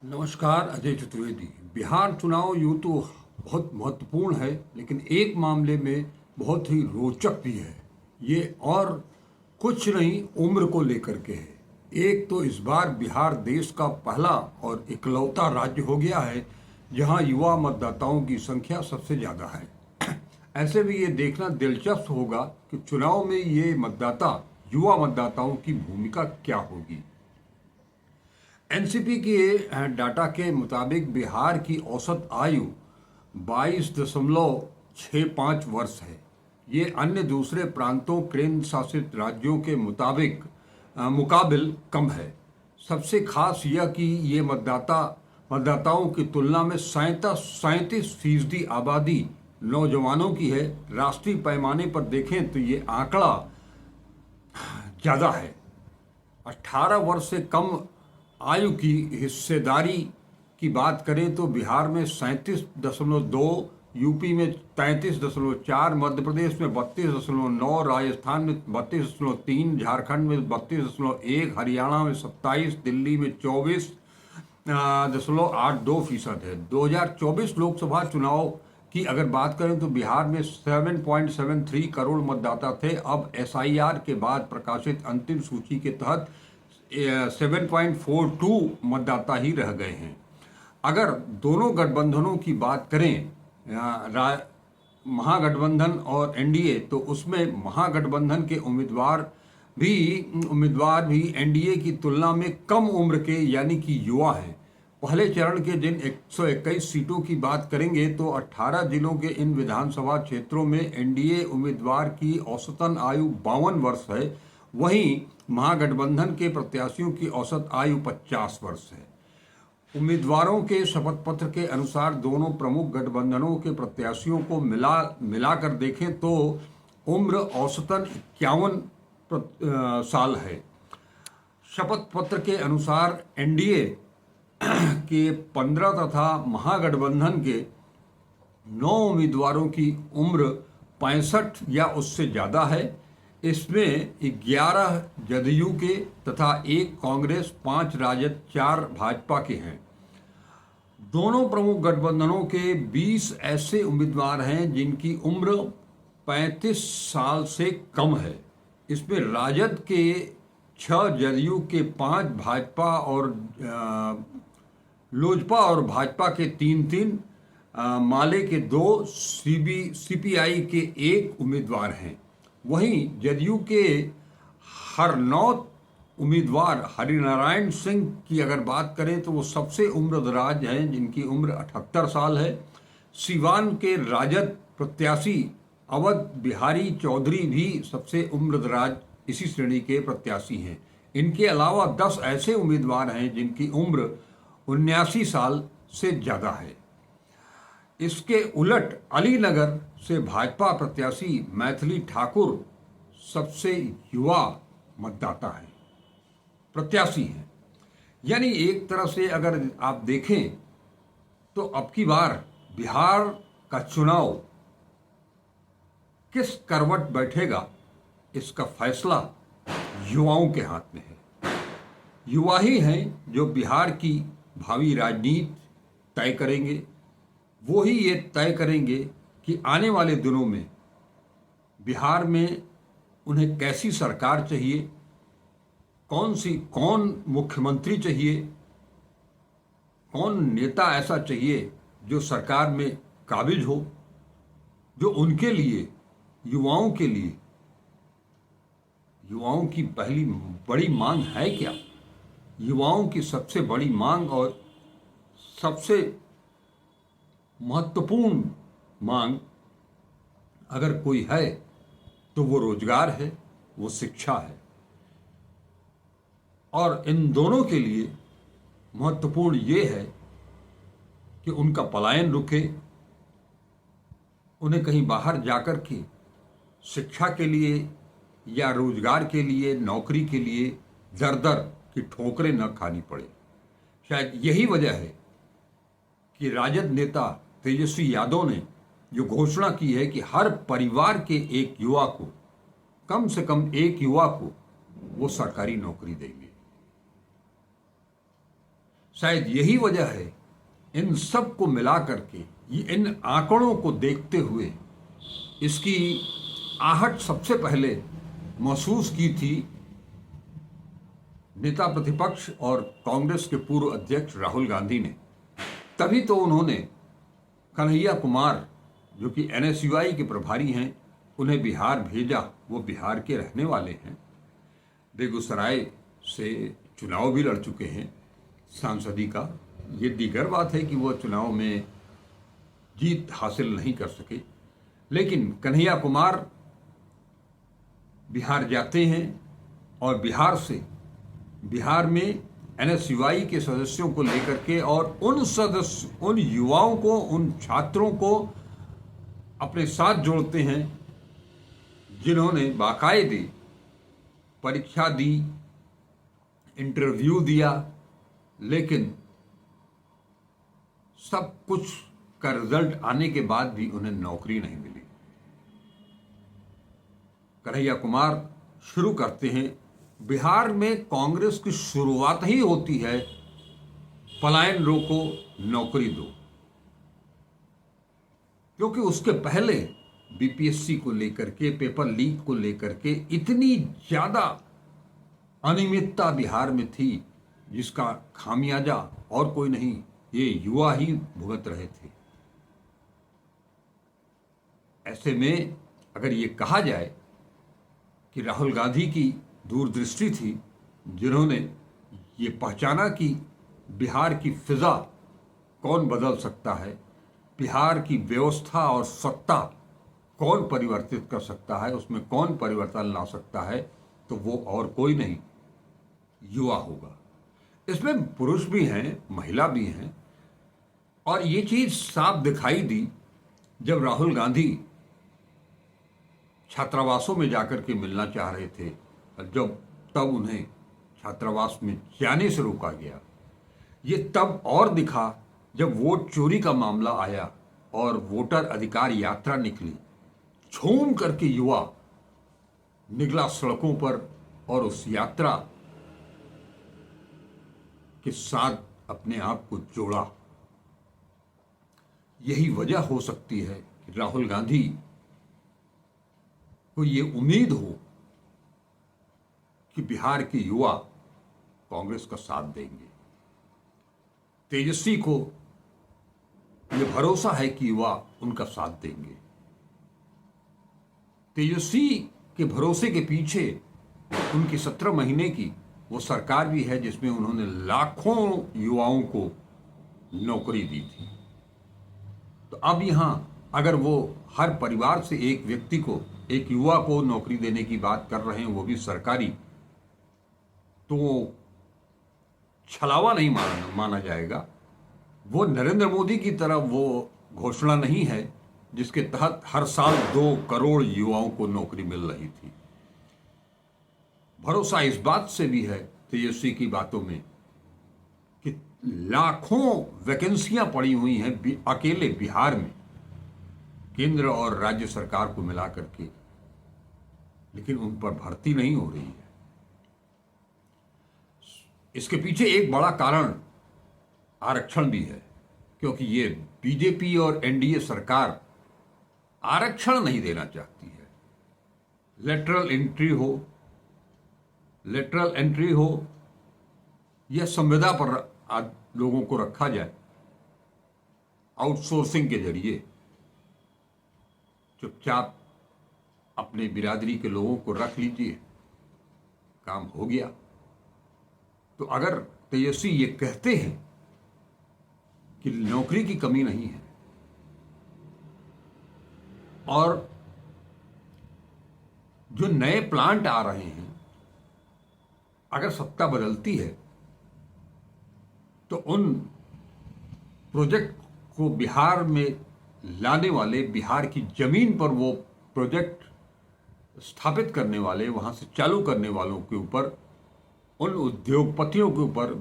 नमस्कार। अजय चतुर्वेदी। बिहार चुनाव यूँ तो बहुत महत्वपूर्ण है, लेकिन एक मामले में बहुत ही रोचक भी है। ये और कुछ नहीं, उम्र को लेकर के है। एक तो इस बार बिहार देश का पहला और इकलौता राज्य हो गया है जहां युवा मतदाताओं की संख्या सबसे ज़्यादा है। ऐसे में ये देखना दिलचस्प होगा कि चुनाव में ये युवा मतदाताओं की भूमिका क्या होगी। एनसीपी के डाटा के मुताबिक बिहार की औसत आयु 22.65 वर्ष है। ये अन्य दूसरे प्रांतों केंद्र शासित राज्यों के मुकाबिल कम है। सबसे खास यह कि ये मतदाताओं की तुलना में 37% आबादी नौजवानों की है। राष्ट्रीय पैमाने पर देखें तो ये आंकड़ा ज़्यादा है। 18 वर्ष से कम आयु की हिस्सेदारी की बात करें तो बिहार में 37.2, यूपी में 33.4, मध्य प्रदेश में 32.9, राजस्थान में 32.3, झारखंड में 32.1, हरियाणा में 27, दिल्ली में 24.82% है। 2024 लोकसभा चुनाव की अगर बात करें तो बिहार में 7.73 करोड़ मतदाता थे। अब एसआईआर के बाद प्रकाशित अंतिम सूची के तहत 7.42 मतदाता ही रह गए हैं। अगर दोनों गठबंधनों की बात करें, महागठबंधन और एनडीए, तो उसमें महागठबंधन के उम्मीदवार भी एनडीए की तुलना में कम उम्र के यानी कि युवा हैं। पहले चरण के जिन 121 सीटों की बात करेंगे तो 18 जिलों के इन विधानसभा क्षेत्रों में एनडीए उम्मीदवार की औसतन आयु 52 वर्ष है। वहीं महागठबंधन के प्रत्याशियों की औसत आयु 50 वर्ष है। उम्मीदवारों के शपथ पत्र के अनुसार दोनों प्रमुख गठबंधनों के प्रत्याशियों को मिलाकर देखें तो उम्र औसतन 51 साल है। शपथ पत्र के अनुसार एनडीए के 15 तथा महागठबंधन के 9 उम्मीदवारों की उम्र 65 या उससे ज़्यादा है। इसमें 11 जदयू के तथा 1 कांग्रेस, 5 राजद, 4 भाजपा के हैं। दोनों प्रमुख गठबंधनों के 20 ऐसे उम्मीदवार हैं जिनकी उम्र 35 साल से कम है। इसमें राजद के 6, जदयू के 5, भाजपा और लोजपा और भाजपा के 3, माले के 2, सीपीआई के 1 उम्मीदवार हैं। वहीं जदयू के हरनौत उम्मीदवार हरिनारायण सिंह की अगर बात करें तो वो सबसे उम्रदराज हैं जिनकी उम्र 78 साल है। सीवान के राजद प्रत्याशी अवध बिहारी चौधरी भी सबसे उम्रदराज इसी श्रेणी के प्रत्याशी हैं। इनके अलावा 10 ऐसे उम्मीदवार हैं जिनकी उम्र 79 साल से ज़्यादा है। इसके उलट अलीनगर से भाजपा प्रत्याशी मैथिली ठाकुर सबसे युवा प्रत्याशी हैं। यानी एक तरह से अगर आप देखें तो अब की बार बिहार का चुनाव किस करवट बैठेगा, इसका फैसला युवाओं के हाथ में है। युवा ही हैं जो बिहार की भावी राजनीति तय करेंगे। वो ही ये तय करेंगे कि आने वाले दिनों में बिहार में उन्हें कैसी सरकार चाहिए, कौन मुख्यमंत्री चाहिए, कौन नेता ऐसा चाहिए जो सरकार में काबिज हो, जो उनके लिए, युवाओं के लिए, युवाओं की पहली बड़ी मांग है क्या। युवाओं की सबसे बड़ी मांग और सबसे महत्वपूर्ण मांग अगर कोई है तो वो रोजगार है, वो शिक्षा है। और इन दोनों के लिए महत्वपूर्ण ये है कि उनका पलायन रुके, उन्हें कहीं बाहर जाकर के शिक्षा के लिए या रोजगार के लिए, नौकरी के लिए दर की ठोकरें न खानी पड़े। शायद यही वजह है कि राजद नेता तेजस्वी यादव ने जो घोषणा की है कि हर परिवार के एक युवा को, कम से कम एक युवा को वो सरकारी नौकरी देंगे। शायद यही वजह है, इन सब को मिला करके, इन आंकड़ों को देखते हुए इसकी आहट सबसे पहले महसूस की थी नेता प्रतिपक्ष और कांग्रेस के पूर्व अध्यक्ष राहुल गांधी ने। तभी तो उन्होंने कन्हैया कुमार, जो कि एनएसयूआई के प्रभारी हैं, उन्हें बिहार भेजा। वो बिहार के रहने वाले हैं, बेगूसराय से चुनाव भी लड़ चुके हैं सांसदी का। ये दीगर बात है कि वो चुनाव में जीत हासिल नहीं कर सके, लेकिन कन्हैया कुमार बिहार जाते हैं और बिहार में एनएसयूआई के सदस्यों को लेकर के और उन युवाओं को, उन छात्रों को अपने साथ जोड़ते हैं जिन्होंने बाकायदे परीक्षा दी, इंटरव्यू दिया, लेकिन सब कुछ का रिजल्ट आने के बाद भी उन्हें नौकरी नहीं मिली। कन्हैया कुमार शुरू करते हैं, बिहार में कांग्रेस की शुरुआत ही होती है पलायन रोको, नौकरी दो, क्योंकि उसके पहले बीपीएससी को लेकर के, पेपर लीक को लेकर के इतनी ज्यादा अनियमितता बिहार में थी जिसका खामियाजा और कोई नहीं, ये युवा ही भुगत रहे थे। ऐसे में अगर ये कहा जाए कि राहुल गांधी की दूरदृष्टि थी, जिन्होंने ये पहचाना कि बिहार की फिजा कौन बदल सकता है, बिहार की व्यवस्था और सत्ता कौन परिवर्तित कर सकता है, उसमें कौन परिवर्तन ला सकता है, तो वो और कोई नहीं, युवा होगा। इसमें पुरुष भी हैं, महिला भी हैं, और ये चीज साफ दिखाई दी जब राहुल गांधी छात्रावासों में जाकर के मिलना चाह रहे थे, तब उन्हें छात्रावास में जाने से रोका गया। ये तब और दिखा जब वोट चोरी का मामला आया और वोटर अधिकार यात्रा निकली, झूम करके युवा निकला सड़कों पर और उस यात्रा के साथ अपने आप को जोड़ा। यही वजह हो सकती है कि राहुल गांधी को ये उम्मीद हो कि बिहार के युवा कांग्रेस का साथ देंगे। तेजस्वी को यह भरोसा है कि युवा उनका साथ देंगे। तेजस्वी के भरोसे के पीछे उनकी 17 महीने की वो सरकार भी है जिसमें उन्होंने लाखों युवाओं को नौकरी दी थी। तो अब यहां अगर वो हर परिवार से एक व्यक्ति को, एक युवा को नौकरी देने की बात कर रहे हैं, वो भी सरकारी, तो छलावा नहीं माना जाएगा। वो नरेंद्र मोदी की तरह वो घोषणा नहीं है जिसके तहत हर साल 2 करोड़ युवाओं को नौकरी मिल रही थी। भरोसा इस बात से भी है तेजस्वी की बातों में कि लाखों वैकेंसियां पड़ी हुई हैं अकेले बिहार में, केंद्र और राज्य सरकार को मिला करके, लेकिन उन पर भर्ती नहीं हो रही है। इसके पीछे एक बड़ा कारण आरक्षण भी है, क्योंकि ये बीजेपी और एनडीए सरकार आरक्षण नहीं देना चाहती है। लेटरल एंट्री हो या संविदा पर लोगों को रखा जाए, आउटसोर्सिंग के जरिए चुपचाप अपने बिरादरी के लोगों को रख लीजिए, काम हो गया। तो अगर तेजस्वी ये कहते हैं कि नौकरी की कमी नहीं है और जो नए प्लांट आ रहे हैं, अगर सत्ता बदलती है तो उन प्रोजेक्ट को बिहार में लाने वाले, बिहार की जमीन पर वो प्रोजेक्ट स्थापित करने वाले, वहां से चालू करने वालों के ऊपर, उन उद्योगपतियों के ऊपर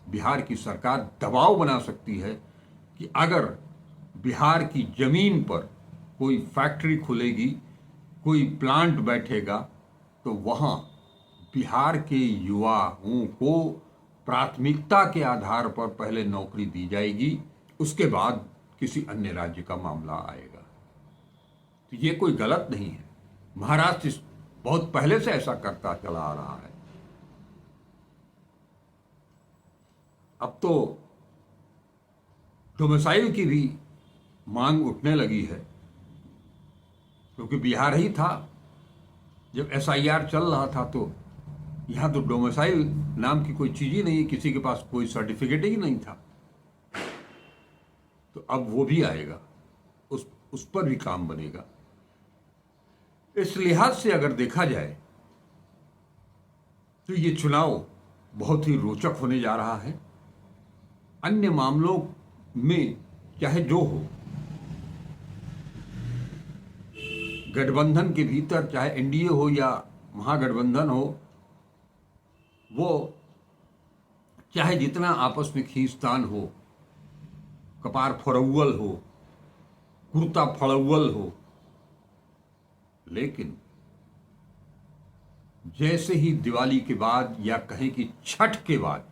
बिहार की सरकार दबाव बना सकती है कि अगर बिहार की जमीन पर कोई फैक्ट्री खुलेगी, कोई प्लांट बैठेगा, तो वहाँ बिहार के युवाओं को प्राथमिकता के आधार पर पहले नौकरी दी जाएगी, उसके बाद किसी अन्य राज्य का मामला आएगा। तो ये कोई गलत नहीं है। महाराष्ट्र बहुत पहले से ऐसा करता चला आ रहा है। अब तो डोमिसाइल की भी मांग उठने लगी है, क्योंकि बिहार ही था जब एसआईआर चल रहा था, तो यहां तो डोमिसाइल नाम की कोई चीज ही नहीं, किसी के पास कोई सर्टिफिकेट ही नहीं था। तो अब वो भी आएगा, उस पर भी काम बनेगा। इस लिहाज से अगर देखा जाए तो ये चुनाव बहुत ही रोचक होने जा रहा है। अन्य मामलों में चाहे जो हो, गठबंधन के भीतर चाहे एनडीए हो या महागठबंधन हो, वो चाहे जितना आपस में खींचतान हो, कपार फड़ौवल हो, कुर्ता फड़ौवल हो, लेकिन जैसे ही दिवाली के बाद या कहें कि छठ के बाद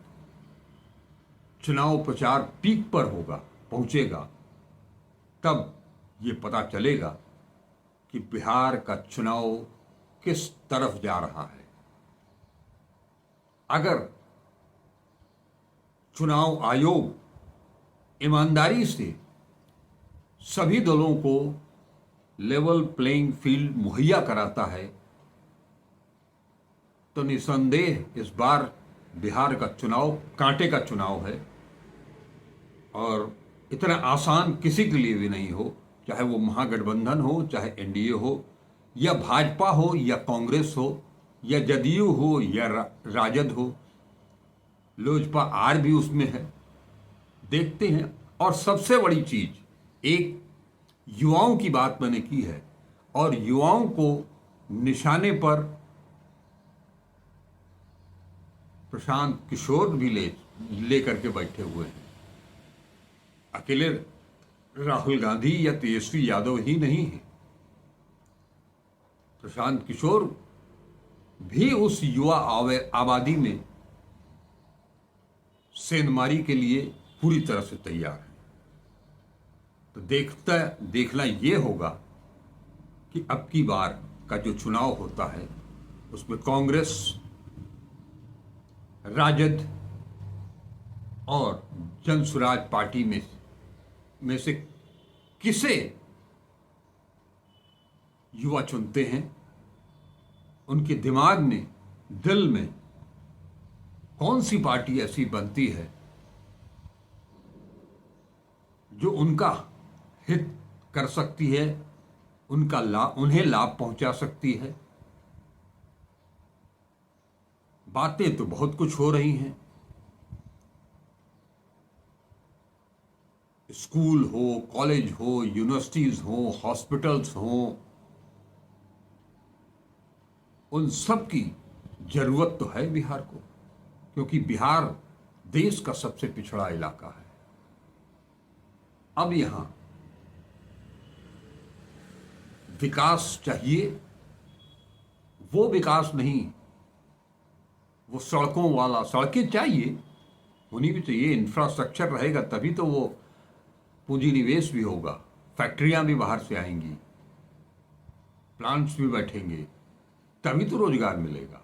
चुनाव प्रचार पीक पर होगा, पहुंचेगा, तब ये पता चलेगा कि बिहार का चुनाव किस तरफ जा रहा है। अगर चुनाव आयोग ईमानदारी से सभी दलों को लेवल प्लेइंग फील्ड मुहैया कराता है, तो निसंदेह इस बार बिहार का चुनाव कांटे का चुनाव है और इतना आसान किसी के लिए भी नहीं हो, चाहे वो महागठबंधन हो, चाहे एनडीए हो, या भाजपा हो, या कांग्रेस हो, या जदयू हो, या राजद हो। लोजपा आर भी उसमें है, देखते हैं। और सबसे बड़ी चीज, एक युवाओं की बात मैंने की है, और युवाओं को निशाने पर प्रशांत किशोर भी ले करके बैठे हुए हैं। अकेले राहुल गांधी या तेजस्वी यादव ही नहीं है, प्रशांत किशोर भी उस युवा आबादी में सेंधमारी के लिए पूरी तरह से तैयार है। तो देखना यह होगा कि अब की बार का जो चुनाव होता है उसमें कांग्रेस, राजद और जनसुराज पार्टी में से किसे युवा चुनते हैं, उनके दिमाग में, दिल में कौन सी पार्टी ऐसी बनती है जो उनका हित कर सकती है, उन्हें लाभ पहुंचा सकती है। बातें तो बहुत कुछ हो रही हैं, स्कूल हो, कॉलेज हो, यूनिवर्सिटीज हो, हॉस्पिटल्स हो, उन सब की जरूरत तो है बिहार को, क्योंकि बिहार देश का सबसे पिछड़ा इलाका है। अब यहां विकास चाहिए, वो विकास नहीं, वो सड़कों वाला, सड़कें चाहिए, होनी भी चाहिए, इंफ्रास्ट्रक्चर रहेगा तभी तो वो पूंजी निवेश भी होगा, फैक्ट्रियां भी बाहर से आएंगी, प्लांट्स भी बैठेंगे, तभी तो रोजगार मिलेगा।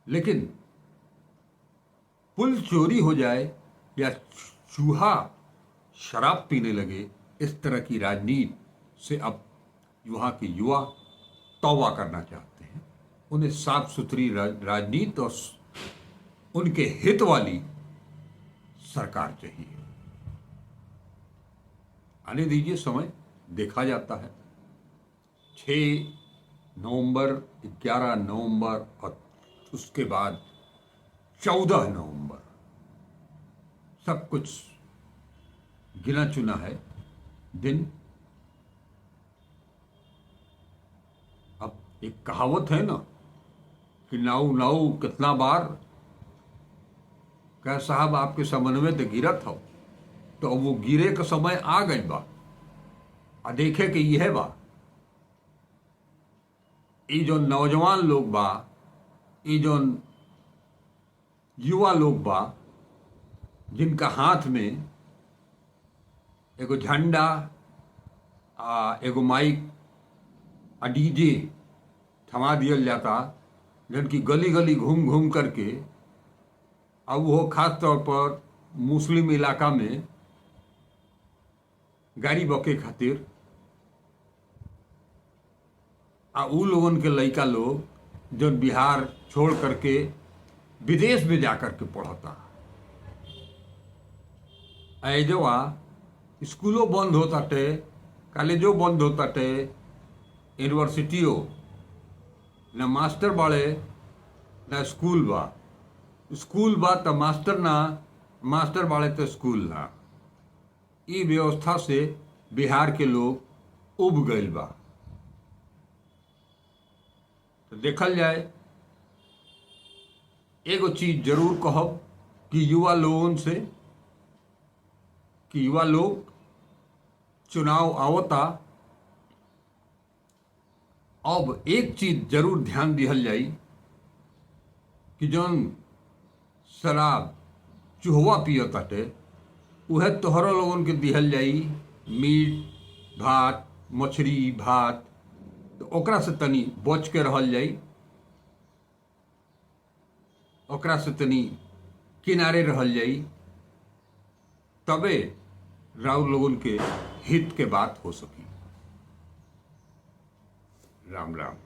लेकिन पुल चोरी हो जाए या चूहा शराब पीने लगे, इस तरह की राजनीति से अब वहां के युवा तौबा करना चाहते हैं। उन्हें साफ सुथरी राजनीति और उनके हित वाली सरकार चाहिए। आने दीजिए, समय देखा जाता है। 6 नवंबर, 11 नवंबर और उसके बाद 14 नवंबर, सब कुछ गिना चुना है दिन। अब एक कहावत है ना कि नाऊ नाऊ कितना बार, कह साहब आपके समन्वय तो गिरत हो, तो अब वो गिरे का समय आ गई बा, आ देखे कि यह बा, ये जो नौजवान लोग बा, ये जो युवा लोग बा जिनका हाथ में एगो झंडा एगो माइक आ डीजे थमा दियल जाता, जन की गली गली घूम घूम करके, अब वो खास तौर पर मुस्लिम इलाका में गाड़ी बके खातिर उ लोगन के लइका लोग जो बिहार छोड़ करके विदेश में जा करके पढ़ता। ऐजवा स्कूलों बंद होताटे, कॉलेजों बंद होताटे, यूनिवर्सिटियों न मास्टर बाड़े न स्कूल बा। स्कूल बा तो मास्टर ना, मास्टर बाड़े तो स्कूल ना। ई व्यवस्था से बिहार के लोग उब गईल बा। तो देखल जाए, एगो चीज जरूर कहब कि युवा लोगन से कि युवा लोग चुनाव आवता, अब एक चीज जरूर ध्यान दिहल जाई कि जौन शराब चुहवा पियताटे उहे तोहरा लोगन के दिहल जाई, मीट भात मछली भात, तो ओकरा से तनी बच के रहल जाई, ओकरा से तनी किनारे रहल जाई, तबे राउर लोगन के हित के बात हो सकी। राम राम।